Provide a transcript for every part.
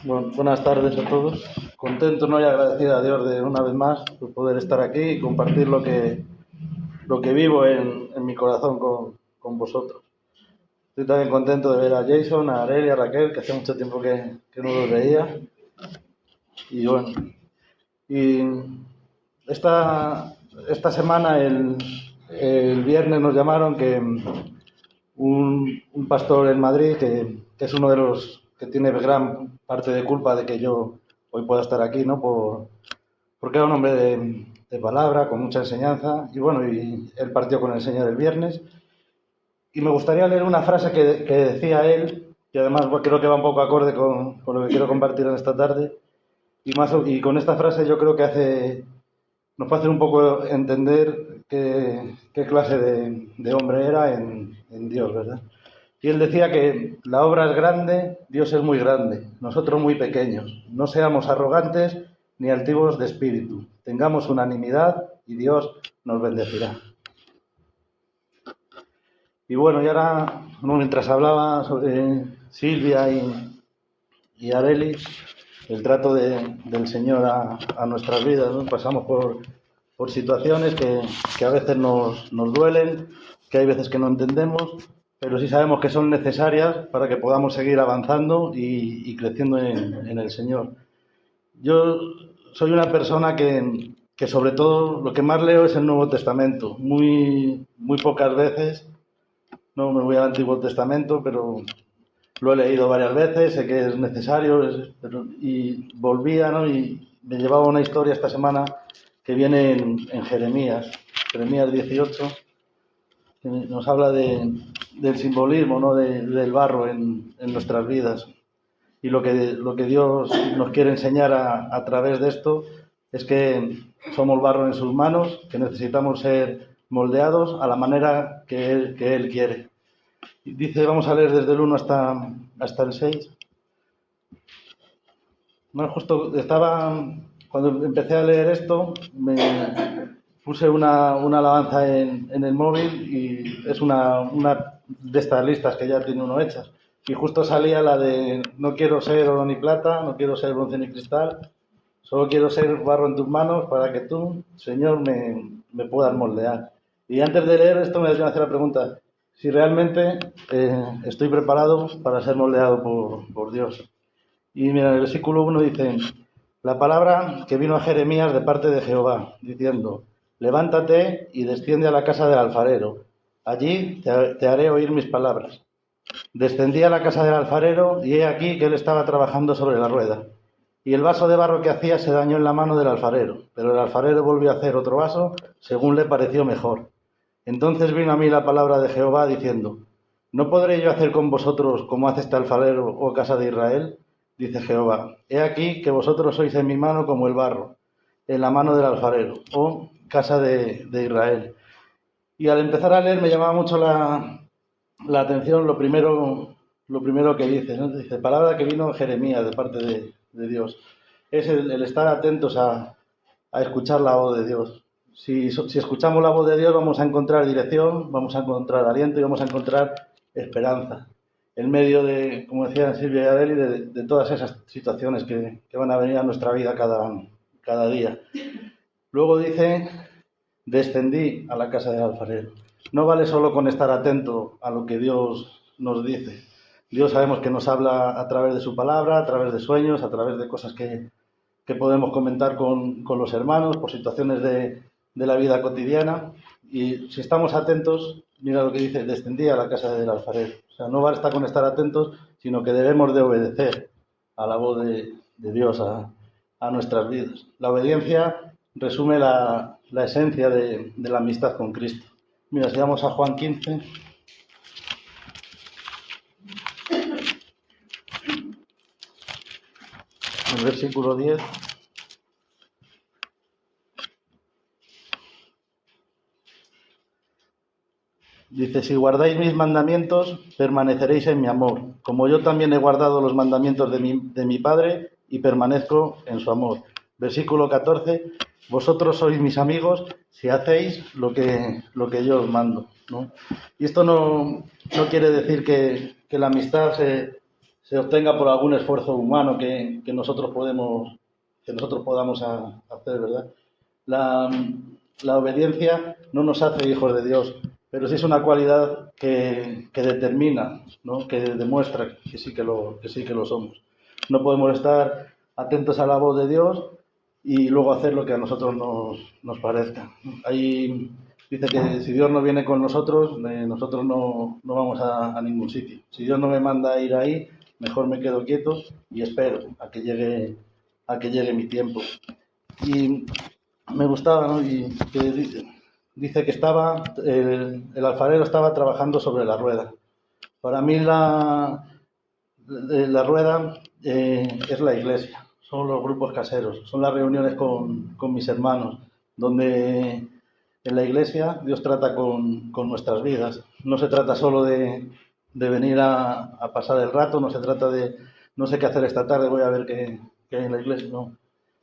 Bueno, buenas tardes a todos. Contento, ¿no? Y agradecido a Dios de una vez más por poder estar aquí y compartir lo que vivo en mi corazón con vosotros. Estoy también contento de ver a Jason, a Arel y a Raquel, que hace mucho tiempo que no los veía. Y bueno, y esta semana, el viernes, nos llamaron que un pastor en Madrid, que es uno de los que tiene gran parte de culpa de que yo hoy pueda estar aquí, ¿no? Porque era un hombre de palabra, con mucha enseñanza, y bueno, y él partió con el Señor el viernes. Y me gustaría leer una frase que decía él, y además creo que va un poco acorde con lo que quiero compartir en esta tarde, y con esta frase yo creo que nos puede hacer un poco entender qué clase de hombre era en Dios, ¿verdad? Y él decía que la obra es grande, Dios es muy grande, nosotros muy pequeños. No seamos arrogantes ni altivos de espíritu. Tengamos unanimidad y Dios nos bendecirá. Y bueno, y ahora, mientras hablaba sobre Silvia y Areli, el trato del Señor a nuestras vidas, ¿no? Pasamos por situaciones que a veces nos duelen, que hay veces que no entendemos, pero sí sabemos que son necesarias para que podamos seguir avanzando y creciendo en el Señor. Yo soy una persona que sobre todo lo que más leo es el Nuevo Testamento. Muy pocas veces, no me voy al Antiguo Testamento, pero lo he leído varias veces, sé que es necesario, y volvía, ¿no? Y me llevaba una historia esta semana que viene en Jeremías 18, que nos habla del simbolismo, ¿no? Del barro en nuestras vidas. Y lo que Dios nos quiere enseñar a través de esto es que somos barro en sus manos, que necesitamos ser moldeados a la manera que Él quiere. Y dice, vamos a leer desde el 1 hasta el 6. Bueno, justo cuando empecé a leer esto, me puse una alabanza en el móvil, y es una de estas listas que ya tiene uno hechas. Y justo salía la de no quiero ser oro ni plata, no quiero ser bronce ni cristal, solo quiero ser barro en tus manos para que tú, Señor, me puedas moldear. Y antes de leer esto me dio a hacer la pregunta, si realmente estoy preparado para ser moldeado por Dios. Y mira, en el versículo 1 dice, la palabra que vino a Jeremías de parte de Jehová, diciendo, levántate y desciende a la casa del alfarero, allí te haré oír mis palabras. Descendí a la casa del alfarero y he aquí que él estaba trabajando sobre la rueda. Y el vaso de barro que hacía se dañó en la mano del alfarero, pero el alfarero volvió a hacer otro vaso según le pareció mejor. Entonces vino a mí la palabra de Jehová diciendo, ¿no podré yo hacer con vosotros como hace este alfarero, oh casa de Israel? Dice Jehová, he aquí que vosotros sois en mi mano como el barro, en la mano del alfarero, oh casa de Israel. Y al empezar a leer me llamaba mucho la atención lo primero que dice, ¿no? Dice, palabra que vino Jeremías de parte de Dios. Es el estar atentos a escuchar la voz de Dios. Si escuchamos la voz de Dios vamos a encontrar dirección, vamos a encontrar aliento y vamos a encontrar esperanza. En medio de, como decían Silvia y Adeli, de todas esas situaciones que van a venir a nuestra vida cada día. Luego dice, descendí a la casa del alfarero. No vale solo con estar atento a lo que Dios nos dice. Dios sabemos que nos habla a través de su palabra, a través de sueños, a través de cosas que podemos comentar con los hermanos, por situaciones de la vida cotidiana. Y si estamos atentos, mira lo que dice, descendí a la casa del alfarero. O sea, no basta con estar atentos, sino que debemos de obedecer a la voz de Dios a nuestras vidas. La obediencia resume la esencia de la amistad con Cristo. Mira, si vamos a Juan 15, el versículo 10. Dice, si guardáis mis mandamientos, permaneceréis en mi amor, como yo también he guardado los mandamientos de mi Padre y permanezco en su amor. Versículo 14, vosotros sois mis amigos si hacéis lo que yo os mando, ¿no? Y esto no quiere decir que la amistad se se obtenga por algún esfuerzo humano que nosotros podamos hacer, ¿verdad? La, la obediencia no nos hace hijos de Dios, pero sí es una cualidad que determina, ¿no? Que demuestra que sí que lo somos. No podemos estar atentos a la voz de Dios y luego hacer lo que a nosotros nos parezca. Ahí dice que si Dios no viene con nosotros, nosotros no vamos a ningún sitio. Si Dios no me manda a ir ahí, mejor me quedo quieto y espero a que llegue mi tiempo. Y me gustaba, ¿no? Y que dice que el alfarero estaba trabajando sobre la rueda. Para mí la rueda es la iglesia, son los grupos caseros, son las reuniones con mis hermanos, donde en la iglesia Dios trata con nuestras vidas. No se trata solo de venir a pasar el rato, no se trata de no sé qué hacer esta tarde, voy a ver qué hay en la iglesia, no.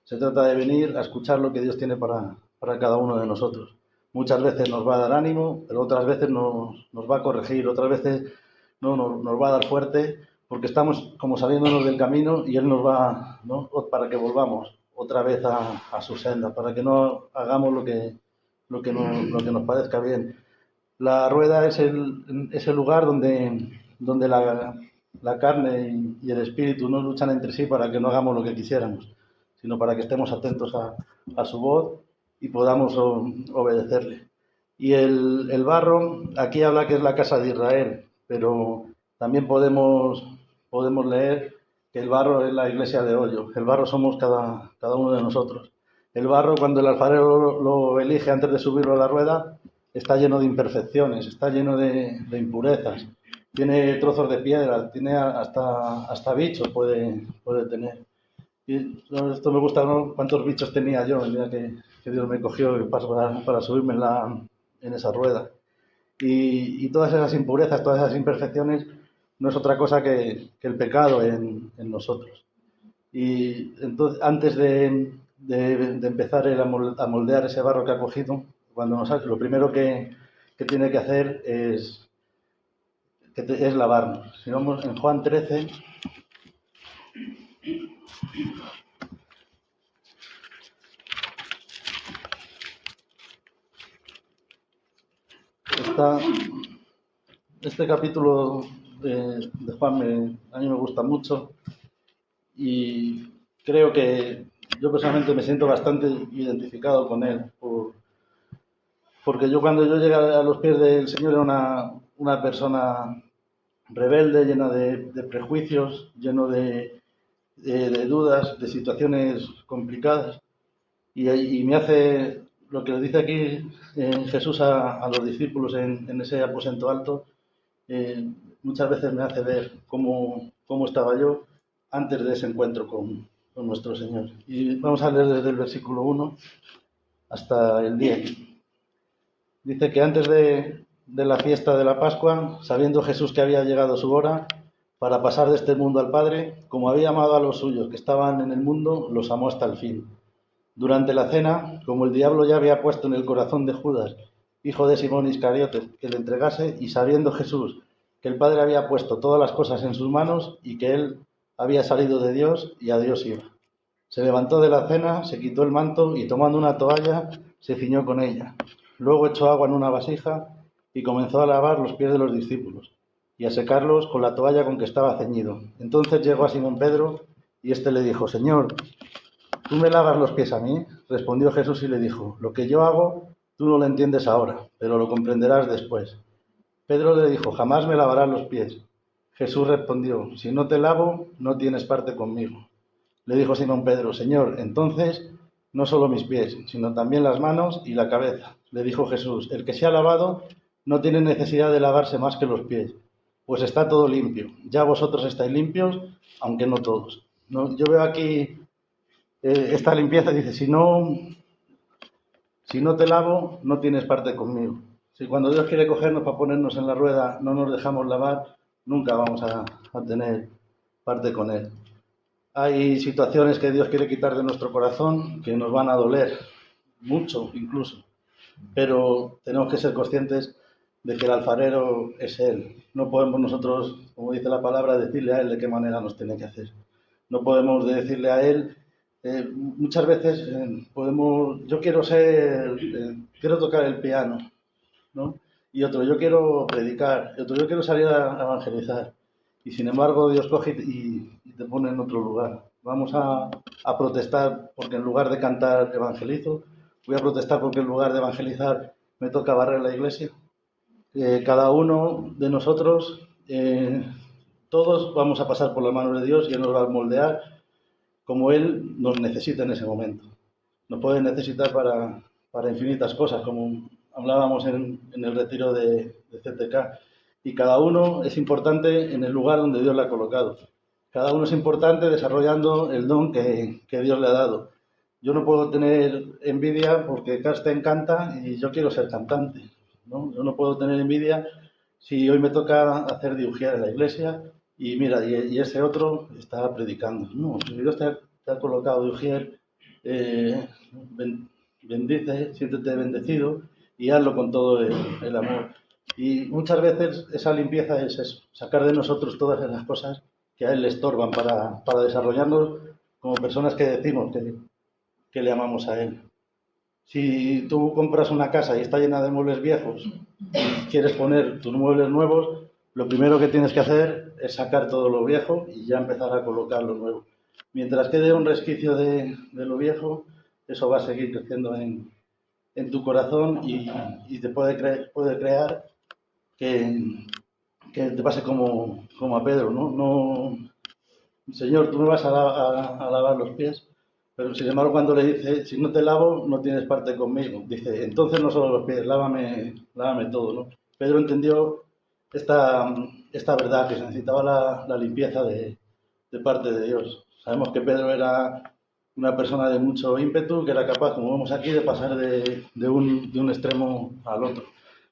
Se trata de venir a escuchar lo que Dios tiene para cada uno de nosotros. Muchas veces nos va a dar ánimo, pero otras veces nos va a corregir, otras veces nos va a dar fuerte, porque estamos como saliéndonos del camino y Él nos va, ¿no? Para que volvamos otra vez a su senda, para que no hagamos lo que nos parezca bien. La rueda es el lugar donde la carne y el espíritu no luchan entre sí para que no hagamos lo que quisiéramos, sino para que estemos atentos a su voz y podamos obedecerle. Y el barro, aquí habla que es la casa de Israel, pero también podemos leer que el barro es la iglesia de hoyo. El barro somos cada uno de nosotros. El barro, cuando el alfarero lo elige antes de subirlo a la rueda, está lleno de imperfecciones, está lleno de impurezas. Tiene trozos de piedra, tiene hasta bichos puede tener. Y esto me gusta, ¿no? ¿Cuántos bichos tenía yo el día que Dios me cogió para subirme en esa rueda? Y todas esas impurezas, todas esas imperfecciones, no es otra cosa que el pecado en nosotros. Y entonces, antes de empezar a moldear ese barro que ha cogido, lo primero que tiene que hacer es lavarnos. Si vamos en Juan 13, este capítulo de Juan a mí me gusta mucho y creo que yo personalmente me siento bastante identificado con él, porque cuando yo llegué a los pies del Señor era una persona rebelde, llena de prejuicios, lleno de dudas, de situaciones complicadas, y me hace lo que le dice aquí Jesús a los discípulos en ese aposento alto, muchas veces me hace ver cómo estaba yo antes de ese encuentro con nuestro Señor. Y vamos a leer desde el versículo 1 hasta el 10. Dice que antes de la fiesta de la Pascua, sabiendo Jesús que había llegado su hora para pasar de este mundo al Padre, como había amado a los suyos que estaban en el mundo, los amó hasta el fin. Durante la cena, como el diablo ya había puesto en el corazón de Judas, hijo de Simón Iscariote, que le entregase, y sabiendo Jesús que el Padre había puesto todas las cosas en sus manos y que él había salido de Dios y a Dios iba. Se levantó de la cena, se quitó el manto y tomando una toalla se ciñó con ella. Luego echó agua en una vasija y comenzó a lavar los pies de los discípulos y a secarlos con la toalla con que estaba ceñido. Entonces llegó a Simón Pedro y éste le dijo: Señor, ¿tú me lavas los pies a mí? Respondió Jesús y le dijo: Lo que yo hago, tú no lo entiendes ahora, pero lo comprenderás después. Pedro le dijo: Jamás me lavarás los pies. Jesús respondió: Si no te lavo, no tienes parte conmigo. Le dijo Simón Pedro: Señor, entonces no solo mis pies, sino también las manos y la cabeza. Le dijo Jesús: El que se ha lavado no tiene necesidad de lavarse más que los pies, pues está todo limpio. Ya vosotros estáis limpios, aunque no todos. ¿No? Yo veo aquí esta limpieza, dice: si no te lavo, no tienes parte conmigo. Si cuando Dios quiere cogernos para ponernos en la rueda no nos dejamos lavar, nunca vamos a tener parte con Él. Hay situaciones que Dios quiere quitar de nuestro corazón que nos van a doler, mucho incluso, pero tenemos que ser conscientes de que el alfarero es Él. No podemos nosotros, como dice la palabra, decirle a Él de qué manera nos tiene que hacer. No podemos decirle a Él, muchas veces yo quiero quiero tocar el piano, ¿no? Y otro, yo quiero predicar, y otro, yo quiero salir a evangelizar. Y sin embargo Dios coge y te pone en otro lugar. Vamos a protestar porque en lugar de cantar evangelizo, voy a protestar porque en lugar de evangelizar me toca barrer la iglesia. Cada uno de nosotros, todos vamos a pasar por las manos de Dios y Él nos va a moldear como Él nos necesita en ese momento. Nos puede necesitar para infinitas cosas, como hablábamos en el retiro de CTK. Y cada uno es importante en el lugar donde Dios le ha colocado. Cada uno es importante desarrollando el don que Dios le ha dado. Yo no puedo tener envidia porque Carsten canta y yo quiero ser cantante, ¿no? Yo no puedo tener envidia si hoy me toca hacer de ujier en la iglesia y mira, y ese otro está predicando. No, si Dios te ha colocado de ujier, bendice, siéntete bendecido y hazlo con todo el amor. Y muchas veces esa limpieza es eso, sacar de nosotros todas esas cosas que a Él le estorban para desarrollarnos como personas que decimos que le amamos a Él. Si tú compras una casa y está llena de muebles viejos y quieres poner tus muebles nuevos, lo primero que tienes que hacer es sacar todo lo viejo y ya empezar a colocar lo nuevo. Mientras quede un resquicio de lo viejo, eso va a seguir creciendo en tu corazón y te puede crear que te pase como a Pedro, ¿no? No, Señor, tú me vas a lavar los pies, pero sin embargo cuando le dice, si no te lavo, no tienes parte conmigo. Dice, entonces no solo los pies, lávame todo, ¿no? Pedro entendió esta verdad, que se necesitaba la limpieza de parte de Dios. Sabemos que Pedro era una persona de mucho ímpetu, que era capaz, como vemos aquí, de pasar de un extremo al otro.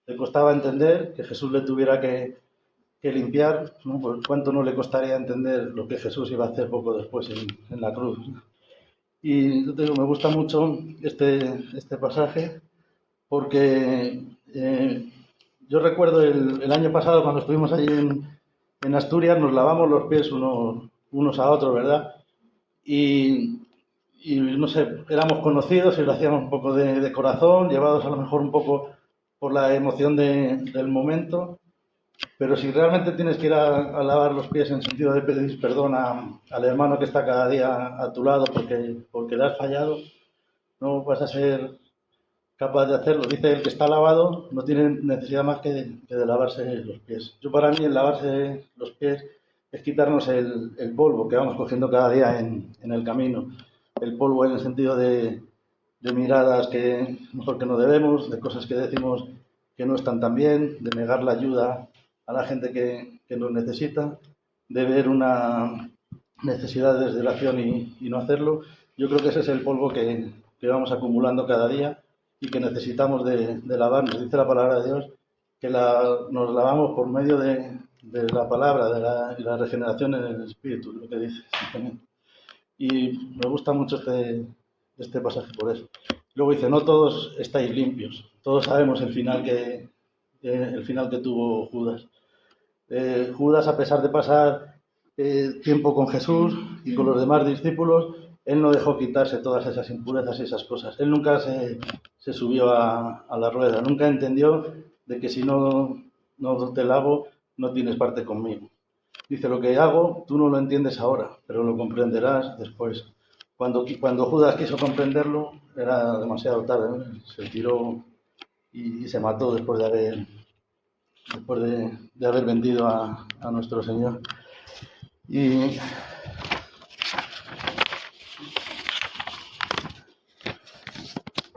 Le costaba entender que Jesús le tuviera que limpiar, ¿no? Pues cuánto no le costaría entender lo que Jesús iba a hacer poco después en la cruz. Y yo te digo, me gusta mucho este pasaje porque yo recuerdo el año pasado cuando estuvimos allí en Asturias, nos lavamos los pies unos a otros, ¿verdad? Y no sé, éramos conocidos y lo hacíamos un poco de corazón, llevados a lo mejor un poco por la emoción del momento. Pero si realmente tienes que ir a lavar los pies en sentido de pedir perdón al hermano que está cada día a tu lado porque le has fallado, no vas a ser capaz de hacerlo. Dice el que está lavado no tiene necesidad más que de lavarse los pies. Yo para mí el lavarse los pies es quitarnos el polvo que vamos cogiendo cada día en el camino. El polvo en el sentido de miradas que mejor que no debemos, de cosas que decimos que no están tan bien, de negar la ayuda a la gente que nos necesita, de ver una necesidad de desdelación y no hacerlo. Yo creo que ese es el polvo que vamos acumulando cada día y que necesitamos de lavar. Nos dice la palabra de Dios que nos lavamos por medio de la palabra, de la regeneración en el espíritu, lo que dice. Y me gusta mucho este pasaje por eso. Luego dice, no todos estáis limpios. Todos sabemos el final que tuvo Judas. Judas, a pesar de pasar tiempo con Jesús y con los demás discípulos, él no dejó quitarse todas esas impurezas y esas cosas. Él nunca se subió a la rueda, nunca entendió de que si no te lavo, no tienes parte conmigo. Dice, lo que hago, tú no lo entiendes ahora, pero lo comprenderás después. Cuando Judas quiso comprenderlo, era demasiado tarde, ¿no? Se tiró y se mató después de haber vendido a nuestro Señor. Y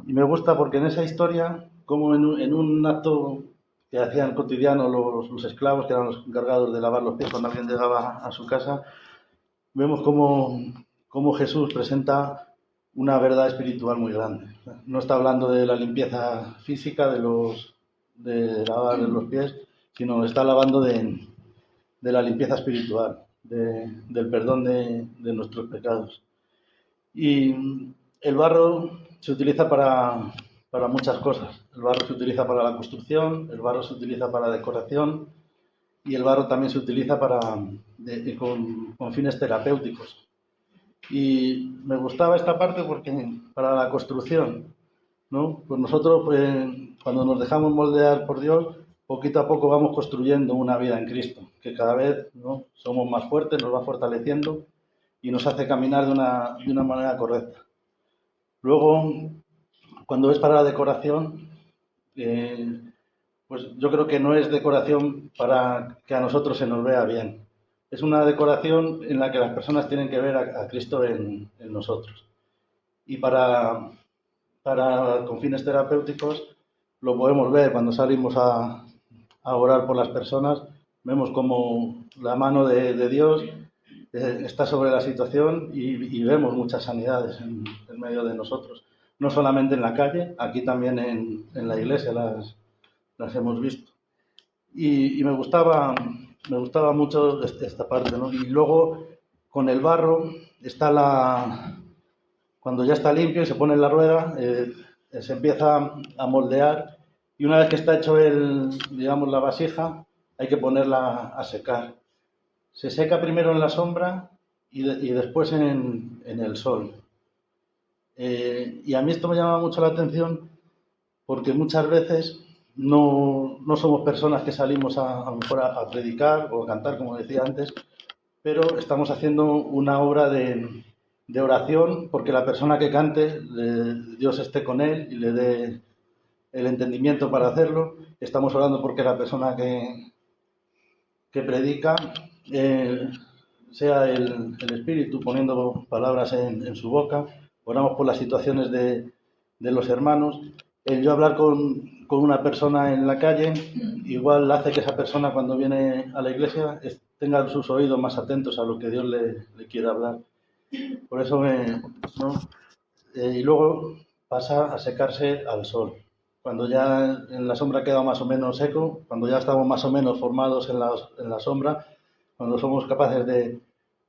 me gusta porque en esa historia, como en un acto que hacían cotidiano los esclavos, que eran los encargados de lavar los pies cuando alguien llegaba a su casa, vemos cómo Jesús presenta una verdad espiritual muy grande. No está hablando de la limpieza física de lavar los pies, sino está hablando de la limpieza espiritual, del perdón de nuestros pecados. Y el barro se utiliza para muchas cosas. El barro se utiliza para la construcción, el barro se utiliza para la decoración y el barro también se utiliza con fines terapéuticos. Y me gustaba esta parte porque para la construcción, ¿no? Pues nosotros, cuando nos dejamos moldear por Dios, poquito a poco vamos construyendo una vida en Cristo, que cada vez, ¿no?, somos más fuertes, nos va fortaleciendo y nos hace caminar de una manera correcta. Luego, cuando es para la decoración, pues yo creo que no es decoración para que a nosotros se nos vea bien. Es una decoración en la que las personas tienen que ver a Cristo en nosotros. Y con fines terapéuticos lo podemos ver cuando salimos a orar por las personas. Vemos como la mano de Dios está sobre la situación y vemos muchas sanidades en medio de nosotros. No solamente en la calle, aquí también en la iglesia las hemos visto. Y me gustaba mucho esta parte, ¿no? Y luego con el barro cuando ya está limpio y se pone en la rueda, se empieza a moldear y una vez que está hecho la vasija, hay que ponerla a secar. Se seca primero en la sombra y después en el sol. Y a mí esto me llama mucho la atención porque muchas veces no somos personas que salimos a lo mejor a predicar o a cantar, como decía antes, pero estamos haciendo una obra de oración porque la persona que cante, Dios esté con él y le dé el entendimiento para hacerlo. Estamos orando porque la persona que predica sea el Espíritu poniendo palabras en su boca. Oramos por las situaciones de los hermanos. El yo hablar con una persona en la calle igual hace que esa persona cuando viene a la iglesia tenga sus oídos más atentos a lo que Dios le quiere hablar. Por eso, ¿no? Y luego pasa a secarse al sol. Cuando ya en la sombra queda más o menos seco, cuando ya estamos más o menos formados en la sombra, cuando somos capaces de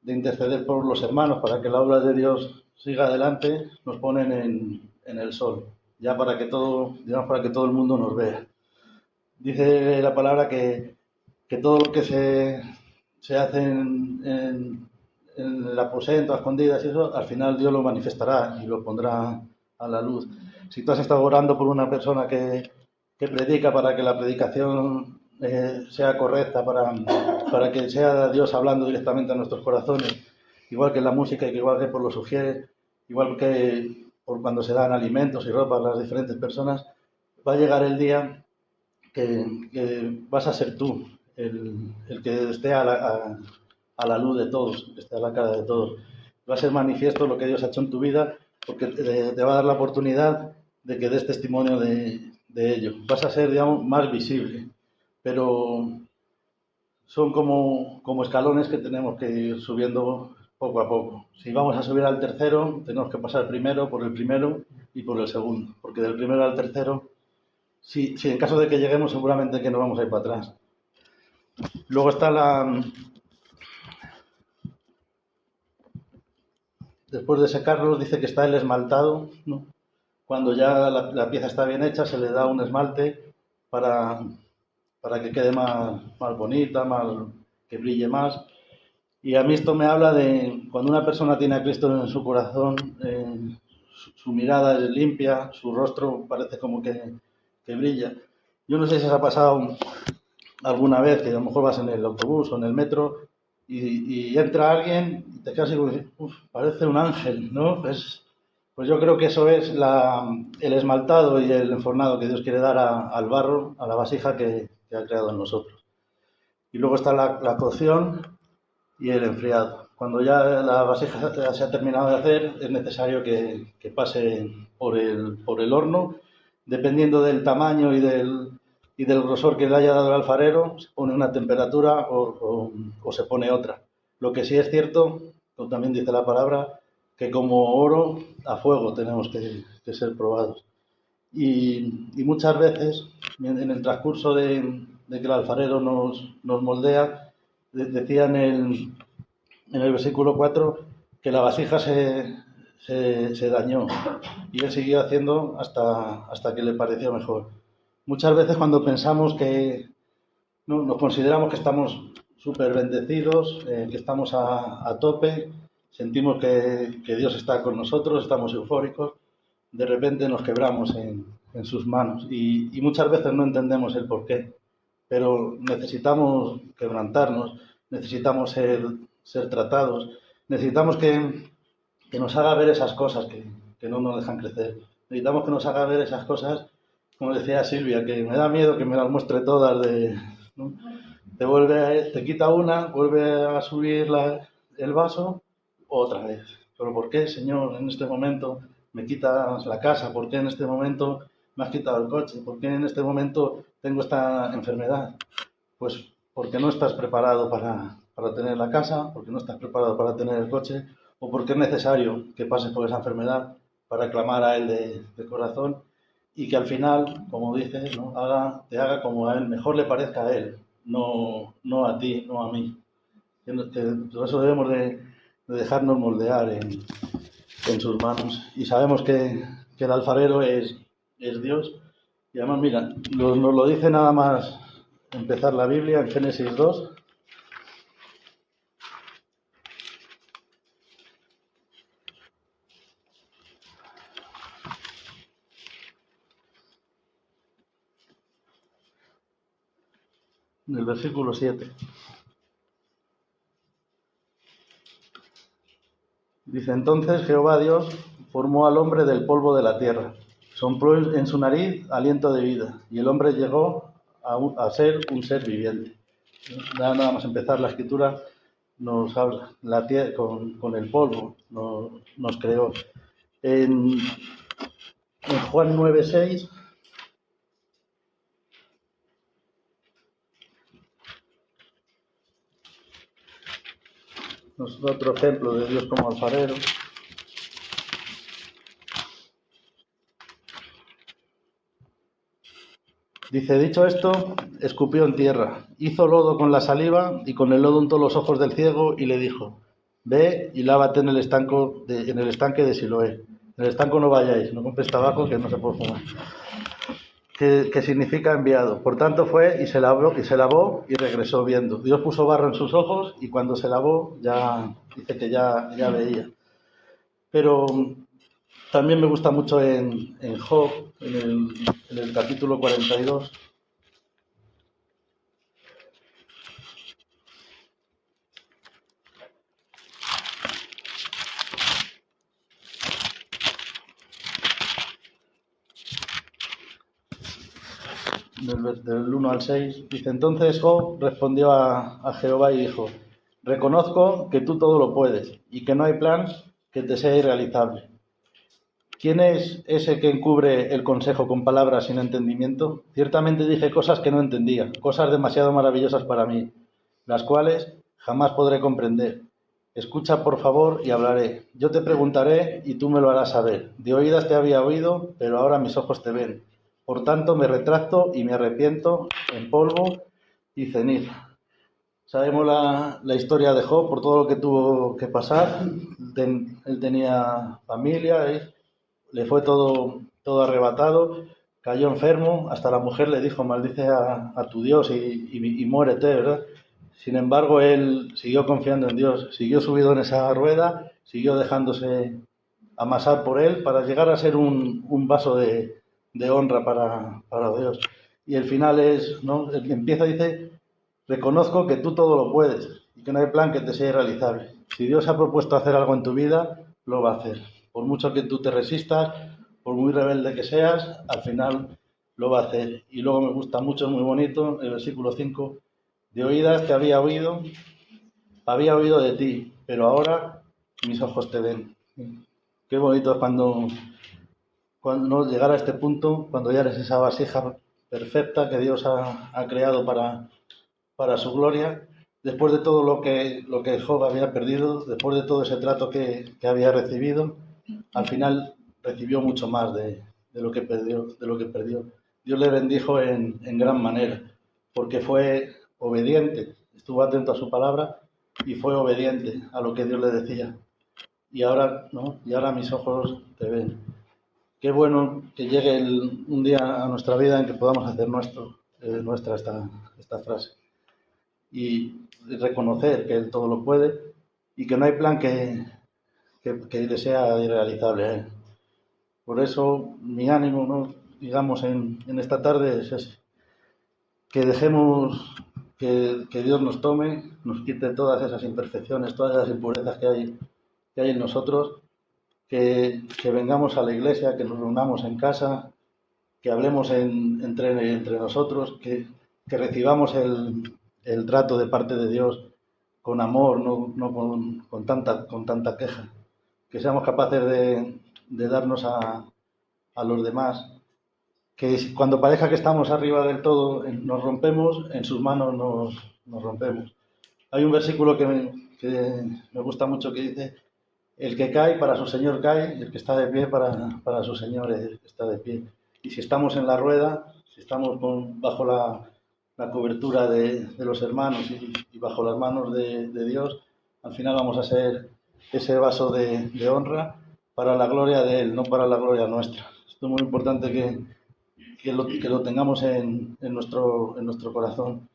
interceder por los hermanos para que la obra de Dios siga adelante, nos ponen en el sol, ya para que todo el mundo nos vea. Dice la palabra que todo lo que se hace en el aposento, a escondidas y eso, al final Dios lo manifestará y lo pondrá a la luz. Si tú has estado orando por una persona que predica para que la predicación sea correcta, para que sea Dios hablando directamente a nuestros corazones, igual que en la música y igual que por los sugieres, igual que por cuando se dan alimentos y ropa a las diferentes personas, va a llegar el día que vas a ser tú el que esté a la luz de todos, que esté a la cara de todos. Va a ser manifiesto lo que Dios ha hecho en tu vida porque te va a dar la oportunidad de que des testimonio de ello. Vas a ser, digamos, más visible, pero son como escalones que tenemos que ir subiendo poco a poco. Si vamos a subir al tercero, tenemos que pasar primero por el primero y por el segundo, porque del primero al tercero, si en caso de que lleguemos, seguramente que no vamos a ir para atrás. Luego está después de secarlos, dice que está el esmaltado, ¿no? Cuando ya la pieza está bien hecha, se le da un esmalte para que quede más bonita, que brille más. Y a mí esto me habla de cuando una persona tiene a Cristo en su corazón, su mirada es limpia, su rostro parece como que brilla. Yo no sé si os ha pasado alguna vez que a lo mejor vas en el autobús o en el metro y entra alguien y te quedas así como, parece un ángel, ¿no? Pues yo creo que eso es el esmaltado y el enfornado que Dios quiere dar al barro, a la vasija que ha creado en nosotros. Y luego está la cocción y el enfriado. Cuando ya la vasija se ha terminado de hacer, es necesario que pase por el horno. Dependiendo del tamaño y del grosor que le haya dado el alfarero, se pone una temperatura o se pone otra. Lo que sí es cierto, como también dice la palabra, que como oro a fuego tenemos que ser probados. Y muchas veces, en el transcurso de que el alfarero nos moldea, decía en el versículo 4 que la vasija se se dañó y él siguió haciendo hasta que le pareció mejor. Muchas veces cuando pensamos que no, nos consideramos que estamos súper bendecidos, que estamos a tope, sentimos que Dios está con nosotros, estamos eufóricos, de repente nos quebramos en sus manos y muchas veces no entendemos el porqué, pero necesitamos quebrantarnos, necesitamos ser tratados, necesitamos que nos haga ver esas cosas que no nos dejan crecer, necesitamos que nos haga ver esas cosas, como decía Silvia, que me da miedo que me las muestre todas ¿no? Te quita una, vuelve a subir el vaso, otra vez. ¿Pero por qué, Señor, en este momento me quitas la casa? ¿Por qué en este momento me has quitado el coche? ¿Por qué en este momento tengo esta enfermedad? Pues porque no estás preparado para tener la casa, porque no estás preparado para tener el coche, o porque es necesario que pases por esa enfermedad para clamar a Él de corazón y que al final, como dices, ¿no? Te haga como a Él, mejor le parezca a Él, no a ti, no a mí. Por eso debemos de dejarnos moldear en sus manos. Y sabemos que el alfarero es Dios. Y además, mira, nos lo dice nada más empezar la Biblia en Génesis 2. En el versículo 7. Dice, entonces Jehová Dios formó al hombre del polvo de la tierra, sopló en su nariz aliento de vida, y el hombre llegó a ser un ser viviente. Nada más empezar la escritura nos habla, la tierra con el polvo nos creó. En Juan 9:6 nos da otro ejemplo de Dios como alfarero. Dice, dicho esto, escupió en tierra, hizo lodo con la saliva y con el lodo untó los ojos del ciego y le dijo, ve y lávate en el estanque de Siloé. En el estanco no vayáis, no compréis tabaco que no se puede fumar. Que significa enviado. Por tanto fue y se lavó y regresó viendo. Dios puso barro en sus ojos y cuando se lavó ya dice que ya veía. Pero también me gusta mucho en Job, en el capítulo 42. Del 1 al 6, dice, entonces Job respondió a Jehová y dijo, reconozco que tú todo lo puedes y que no hay plan que te sea irrealizable. ¿Quién es ese que encubre el consejo con palabras sin entendimiento? Ciertamente dije cosas que no entendía, cosas demasiado maravillosas para mí, las cuales jamás podré comprender. Escucha, por favor, y hablaré. Yo te preguntaré y tú me lo harás saber. De oídas te había oído, pero ahora mis ojos te ven. Por tanto, me retracto y me arrepiento en polvo y ceniza. Sabemos la historia de Job por todo lo que tuvo que pasar. Él tenía familia, le fue todo arrebatado, cayó enfermo, hasta la mujer le dijo, maldice a tu Dios y muérete, ¿verdad? Sin embargo, él siguió confiando en Dios, siguió subido en esa rueda, siguió dejándose amasar por él para llegar a ser un vaso de honra para Dios. Y el final es, ¿no? El que empieza dice, reconozco que tú todo lo puedes y que no hay plan que te sea irrealizable. Si Dios ha propuesto hacer algo en tu vida, lo va a hacer. Por mucho que tú te resistas, por muy rebelde que seas, al final lo va a hacer. Y luego me gusta mucho, es muy bonito, el versículo 5, de oídas te había oído de ti, pero ahora mis ojos te ven. Qué bonito es cuando no llegar a este punto, cuando ya eres esa vasija perfecta que Dios ha creado para su gloria, después de todo lo que Job había perdido, después de todo ese trato que había recibido, al final recibió mucho más de lo que perdió. Dios le bendijo en gran manera, porque fue obediente, estuvo atento a su palabra y fue obediente a lo que Dios le decía. y ahora, ¿no? Y ahora mis ojos te ven. Qué bueno que llegue un día a nuestra vida en que podamos hacer nuestra esta frase y reconocer que Él todo lo puede y que no hay plan que le sea irrealizable a Él. Por eso mi ánimo, ¿no? Digamos, en esta tarde es ese, que dejemos que Dios nos tome, nos quite todas esas imperfecciones, todas esas impurezas que hay en nosotros, que vengamos a la iglesia, que nos reunamos en casa, que hablemos entre nosotros, que recibamos el trato de parte de Dios con amor, no con tanta queja, que seamos capaces de darnos a los demás, que cuando parezca que estamos arriba del todo, nos rompemos, en sus manos nos rompemos. Hay un versículo que me gusta mucho que dice: el que cae, para su Señor cae, y el que está de pie, para su Señor está de pie. Y si estamos en la rueda, si estamos bajo la cobertura de los hermanos y bajo las manos de Dios, al final vamos a ser ese vaso de honra para la gloria de Él, no para la gloria nuestra. Esto es muy importante que lo tengamos en nuestro corazón.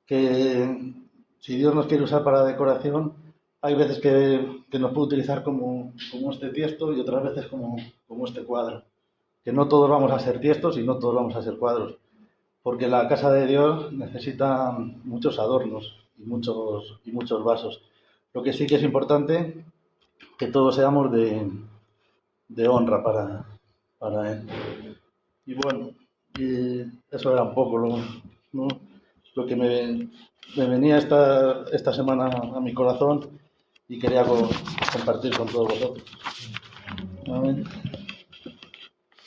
Que si Dios nos quiere usar para decoración, hay veces que nos puede utilizar como este tiesto y otras veces como este cuadro. Que no todos vamos a ser tiestos y no todos vamos a ser cuadros, porque la casa de Dios necesita muchos adornos y muchos vasos. Lo que sí que es importante, que todos seamos de honra para Él. Y bueno, y eso era un poco lo que me venía esta semana a mi corazón y quería compartir con todos vosotros. Amén.